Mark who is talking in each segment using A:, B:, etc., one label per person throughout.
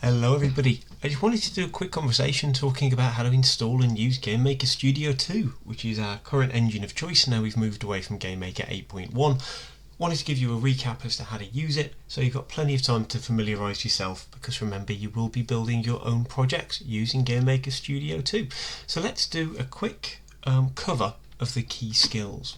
A: Hello everybody, I just wanted to do a quick conversation talking about how to install and use GameMaker Studio 2, which is our current engine of choice. Now we've moved away from GameMaker 8.1. Wanted to give you a recap as to how to use it, so you've got plenty of time to familiarise yourself, because remember, you will be building your own projects using GameMaker Studio 2. So let's do a quick cover of the key skills.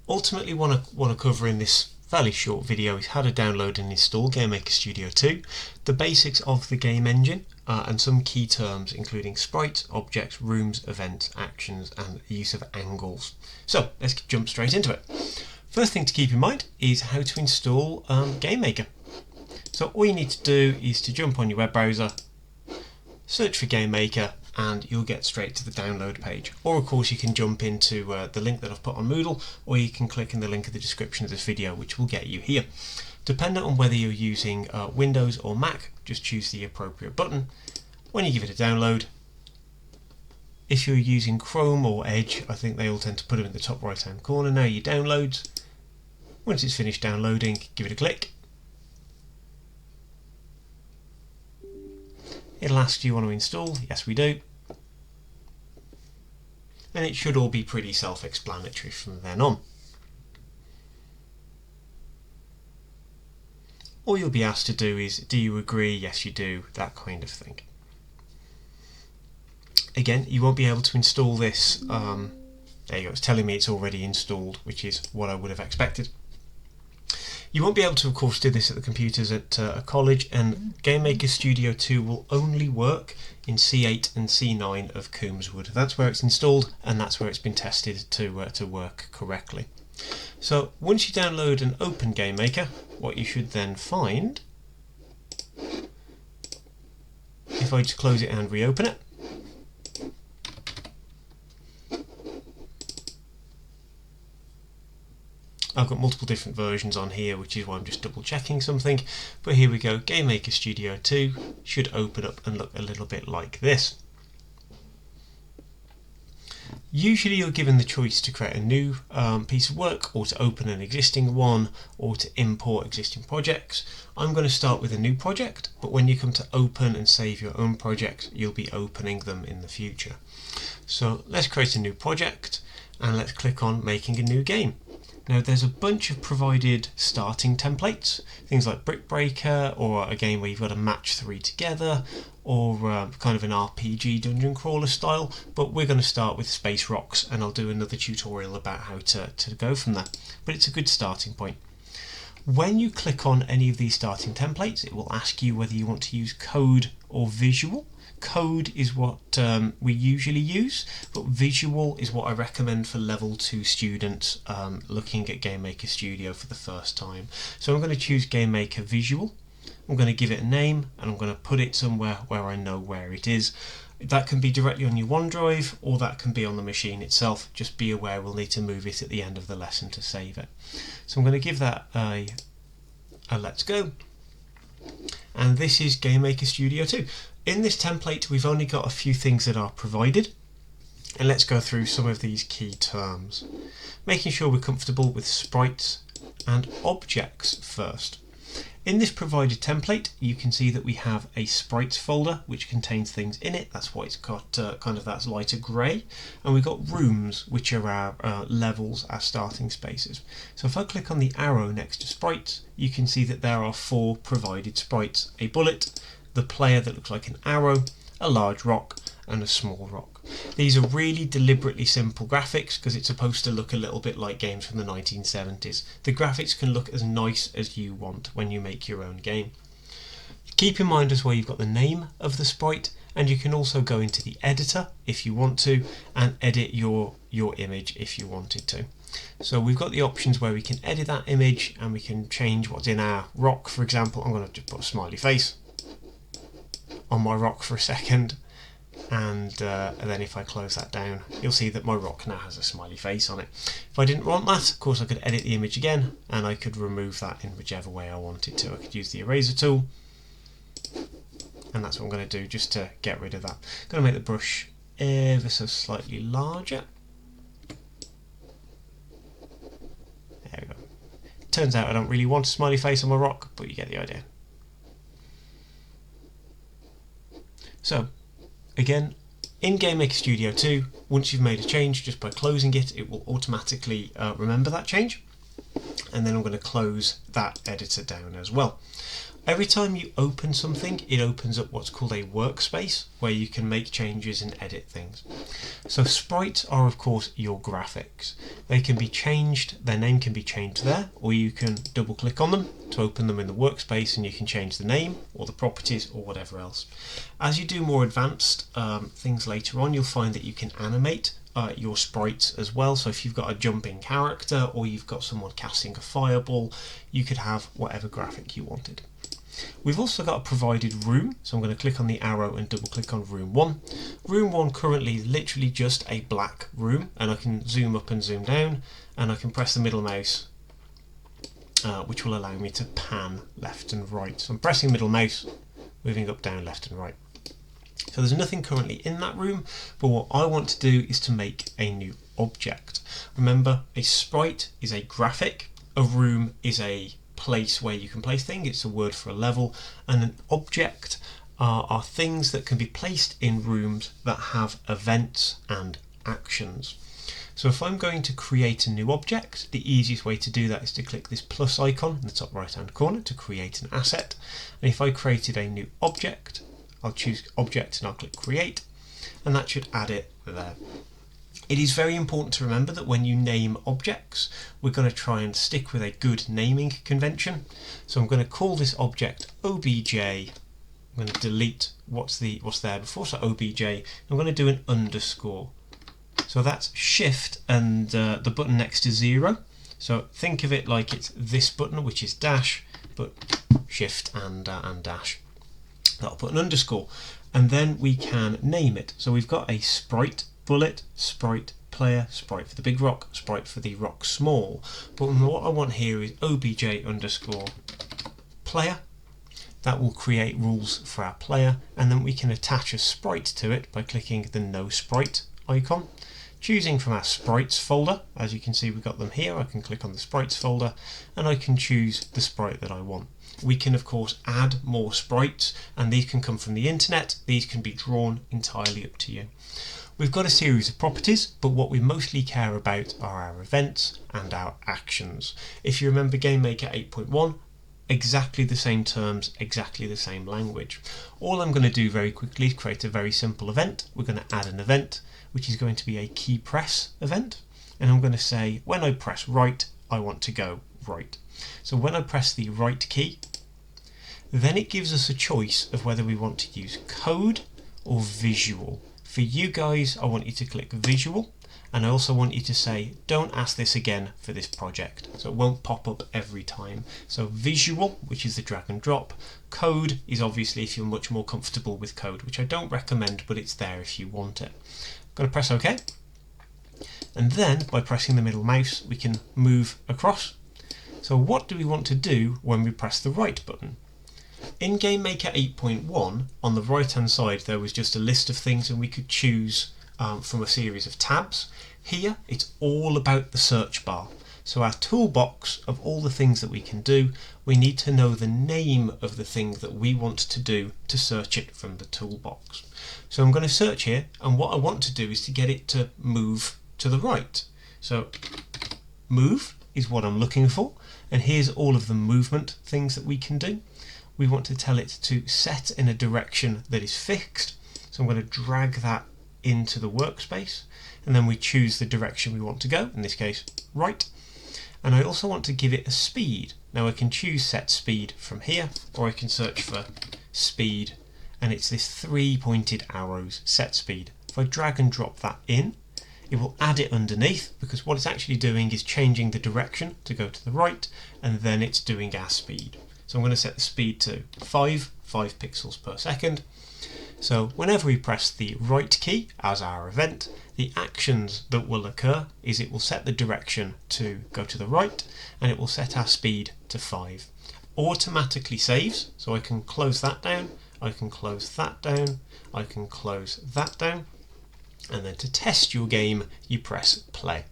A: Ultimately, what I want to cover in this fairly short video is how to download and install GameMaker Studio 2, the basics of the game engine, and some key terms including sprites, objects, rooms, events, actions, and the use of angles. So let's jump straight into it. First thing to keep in mind is how to install GameMaker. So all you need to do is to jump on your web browser, search for GameMaker, and you'll get straight to the download page. Or of course you can jump into the link that I've put on Moodle, or you can click in the link in the description of this video, which will get you here. Dependent on whether you're using Windows or Mac, just choose the appropriate button. When you give it a download, if you're using Chrome or Edge, I think they all tend to put them in the top right hand corner. Now your downloads. Once it's finished downloading, give it a click. It'll ask, do you want to install? Yes, we do. And it should all be pretty self-explanatory from then on. All you'll be asked to do is, do you agree? Yes, you do, that kind of thing. Again, you won't be able to install this. There you go, it's telling me it's already installed, which is what I would have expected. You won't be able to, of course, do this at the computers at a college, and GameMaker Studio 2 will only work in C8 and C9 of Coombswood. That's where it's installed, and that's where it's been tested to work correctly. So once you download and open GameMaker, what you should then find, if I just close it and reopen it, I've got multiple different versions on here, which is why I'm just double checking something, but here we go. GameMaker Studio 2 should open up and look a little bit like this. Usually you're given the choice to create a new piece of work, or to open an existing one, or to import existing projects. I'm going to start with a new project, but when you come to open and save your own projects, you'll be opening them in the future. So let's create a new project, and let's click on making a new game. Now there's a bunch of provided starting templates, things like Brick Breaker, or a game where you've got to match three together, or kind of an RPG dungeon crawler style, but we're going to start with Space Rocks, and I'll do another tutorial about how to go from there. But it's a good starting point. When you click on any of these starting templates, it will ask you whether you want to use code or visual. Code is what we usually use, but visual is what I recommend for level 2 students looking at GameMaker Studio for the first time. So I'm going to choose GameMaker Visual. I'm going to give it a name, and I'm going to put it somewhere where I know where it is. That can be directly on your OneDrive, or that can be on the machine itself. Just be aware we'll need to move it at the end of the lesson to save it. So I'm going to give that a let's go. And this is GameMaker Studio 2. In this template, we've only got a few things that are provided, and let's go through some of these key terms. Making sure we're comfortable with sprites and objects first. In this provided template, you can see that we have a sprites folder which contains things in it. That's why it's got kind of that lighter grey. And we've got rooms, which are our levels, our starting spaces. So if I click on the arrow next to sprites, you can see that there are 4 provided sprites: a bullet, the player that looks like an arrow, a large rock, and a small rock. These are really deliberately simple graphics because it's supposed to look a little bit like games from the 1970s. The graphics can look as nice as you want when you make your own game. Keep in mind as well you've got the name of the sprite, and you can also go into the editor if you want to and edit your image if you wanted to. So we've got the options where we can edit that image, and we can change what's in our rock. For example, I'm going to just put a smiley face on my rock for a second, and then if I close that down, you'll see that my rock now has a smiley face on it. If I didn't want that, of course I could edit the image again, and I could remove that in whichever way I wanted to. I could use the eraser tool, and that's what I'm going to do just to get rid of that. I'm going to make the brush ever so slightly larger. There we go. Turns out I don't really want a smiley face on my rock, but you get the idea. So again, in Game Maker Studio 2, once you've made a change, just by closing it, it will automatically remember that change. And then I'm going to close that editor down as well. Every time you open something, it opens up what's called a workspace where you can make changes and edit things. So sprites are of course your graphics. They can be changed, their name can be changed there, or you can double click on them to open them in the workspace and you can change the name or the properties or whatever else. As you do more advanced things later on, you'll find that you can animate your sprites as well. So if you've got a jumping character or you've got someone casting a fireball, you could have whatever graphic you wanted. We've also got a provided room, so I'm going to click on the arrow and double click on room 1. Room 1 currently is literally just a black room, and I can zoom up and zoom down, and I can press the middle mouse, which will allow me to pan left and right. So I'm pressing middle mouse, moving up, down, left and right. So there's nothing currently in that room, but what I want to do is to make a new object. Remember, a sprite is a graphic, a room is a place where you can place things, it's a word for a level, and an object are things that can be placed in rooms that have events and actions. So if I'm going to create a new object, the easiest way to do that is to click this plus icon in the top right hand corner to create an asset. And if I created a new object, I'll choose object and I'll click create, and that should add it there. It is very important to remember that when you name objects, we're going to try and stick with a good naming convention. So I'm going to call this object obj. I'm going to delete what's there before, so obj. I'm going to do an underscore. So that's shift and the button next to 0. So think of it like it's this button, which is dash, but shift and dash. That'll put an underscore, and then we can name it. So we've got a sprite bullet, sprite player, sprite for the big rock, sprite for the rock small. But what I want here is obj underscore player. That will create rules for our player, and then we can attach a sprite to it by clicking the no sprite icon. Choosing from our sprites folder, as you can see we've got them here, I can click on the sprites folder and I can choose the sprite that I want. We can of course add more sprites, and these can come from the internet, these can be drawn entirely up to you. We've got a series of properties, but what we mostly care about are our events and our actions. If you remember Game Maker 8.1, exactly the same terms, exactly the same language. All I'm going to do very quickly is create a very simple event. We're going to add an event, which is going to be a key press event, and I'm going to say when I press right, I want to go right. So when I press the right key, then it gives us a choice of whether we want to use code or visual. For you guys, I want you to click visual, and I also want you to say don't ask this again for this project, so it won't pop up every time. So visual, which is the drag and drop. Code is obviously if you're much more comfortable with code, which I don't recommend, but it's there if you want it. I'm going to press OK, and then by pressing the middle mouse we can move across. So what do we want to do when we press the right button? In Game Maker 8.1, on the right hand side there was just a list of things and we could choose from a series of tabs. Here it's all about the search bar. So our toolbox of all the things that we can do, we need to know the name of the thing that we want to do to search it from the toolbox. So I'm going to search here, and what I want to do is to get it to move to the right. So move is what I'm looking for, and here's all of the movement things that we can do. We want to tell it to set in a direction that is fixed, so I'm going to drag that into the workspace, and then we choose the direction we want to go, in this case right. And I also want to give it a speed. Now I can choose set speed from here, or I can search for speed, and it's this 3 pointed arrows set speed. If I drag and drop that in, it will add it underneath, because what it's actually doing is changing the direction to go to the right, and then it's doing our speed. So I'm going to set the speed to 5 pixels per second. So whenever we press the right key as our event, the actions that will occur is it will set the direction to go to the right, and it will set our speed to 5. Automatically saves, so I can close that down, I can close that down, I can close that down, and then to test your game you press play.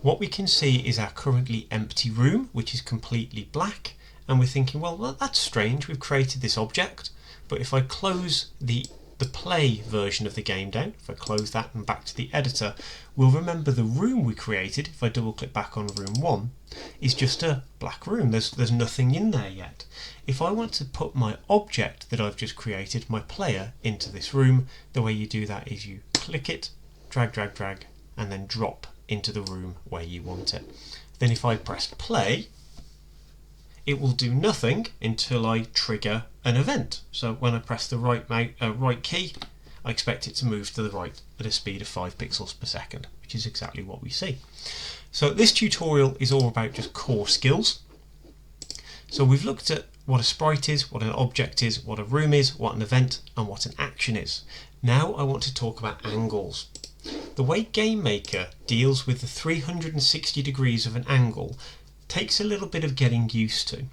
A: What we can see is our currently empty room, which is completely black, and we're thinking, well, that's strange, we've created this object, but if I close the play version of the game down, if I close that and back to the editor, we'll remember the room we created, if I double click back on room 1, is just a black room. There's nothing in there yet. If I want to put my object that I've just created, my player, into this room, the way you do that is you click it, drag, drag, drag, and then drop into the room where you want it. Then if I press play, it will do nothing until I trigger an event. So when I press the right key, I expect it to move to the right at a speed of 5 pixels per second, which is exactly what we see. So this tutorial is all about just core skills. So we've looked at what a sprite is, what an object is, what a room is, what an event, and what an action is. Now I want to talk about angles. The way GameMaker deals with the 360 degrees of an angle takes a little bit of getting used to.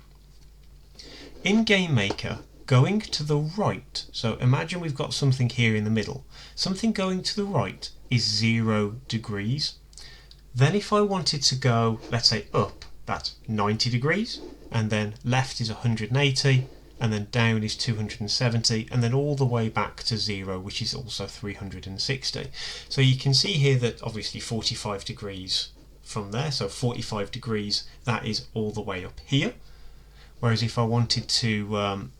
A: In GameMaker, going to the right, so imagine we've got something here in the middle, something going to the right is 0 degrees. Then if I wanted to go, let's say up, that's 90 degrees, and then left is 180, and then down is 270, and then all the way back to 0, which is also 360. So you can see here that obviously 45 degrees from there, so 45 degrees, that is all the way up here. Whereas if I wanted to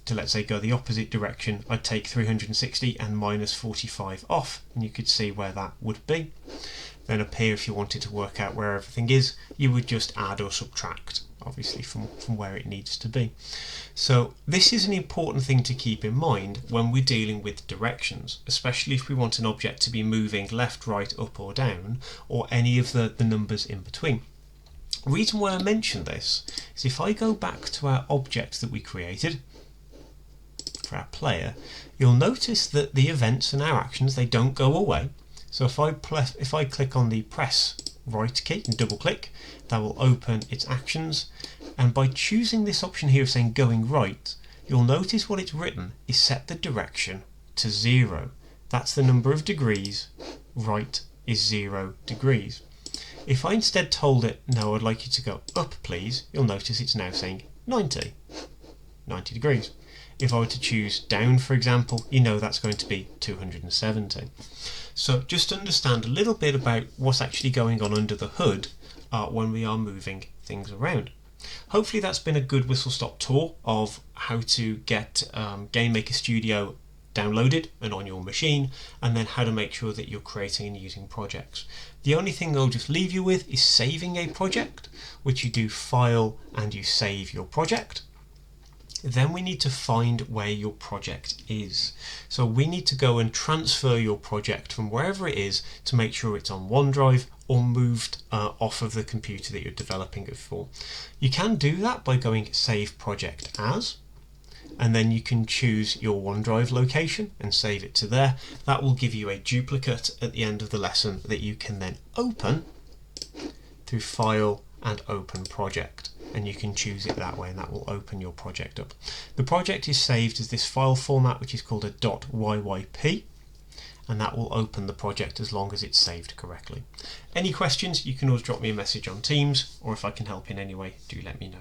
A: let's say go the opposite direction, I'd take 360 and minus 45 off, and you could see where that would be. Then up here, if you wanted to work out where everything is, you would just add or subtract, obviously from where it needs to be. So this is an important thing to keep in mind when we're dealing with directions, especially if we want an object to be moving left, right, up or down, or any of the numbers in between. The reason why I mention this is if I go back to our object that we created for our player, you'll notice that the events and our actions, they don't go away. So if I click on the press right key and double click, that will open its actions, and by choosing this option here of saying going right, you'll notice what it's written is set the direction to 0. That's the number of degrees. Right is 0 degrees. If I instead told it, no, I'd like you to go up please, you'll notice it's now saying 90 degrees. If I were to choose down, for example, you know that's going to be 270. So just understand a little bit about what's actually going on under the hood when we are moving things around. Hopefully that's been a good whistle-stop tour of how to get GameMaker Studio downloaded and on your machine, and then how to make sure that you're creating and using projects. The only thing I'll just leave you with is saving a project, which you do File and you save your project. Then we need to find where your project is. So we need to go and transfer your project from wherever it is to make sure it's on OneDrive or moved off of the computer that you're developing it for. You can do that by going Save Project As, and then you can choose your OneDrive location and save it to there. That will give you a duplicate at the end of the lesson that you can then open through File and Open Project, and you can choose it that way, and that will open your project up. The project is saved as this file format, which is called a .yyp, and that will open the project as long as it's saved correctly. Any questions, you can always drop me a message on Teams, or if I can help in any way, do let me know.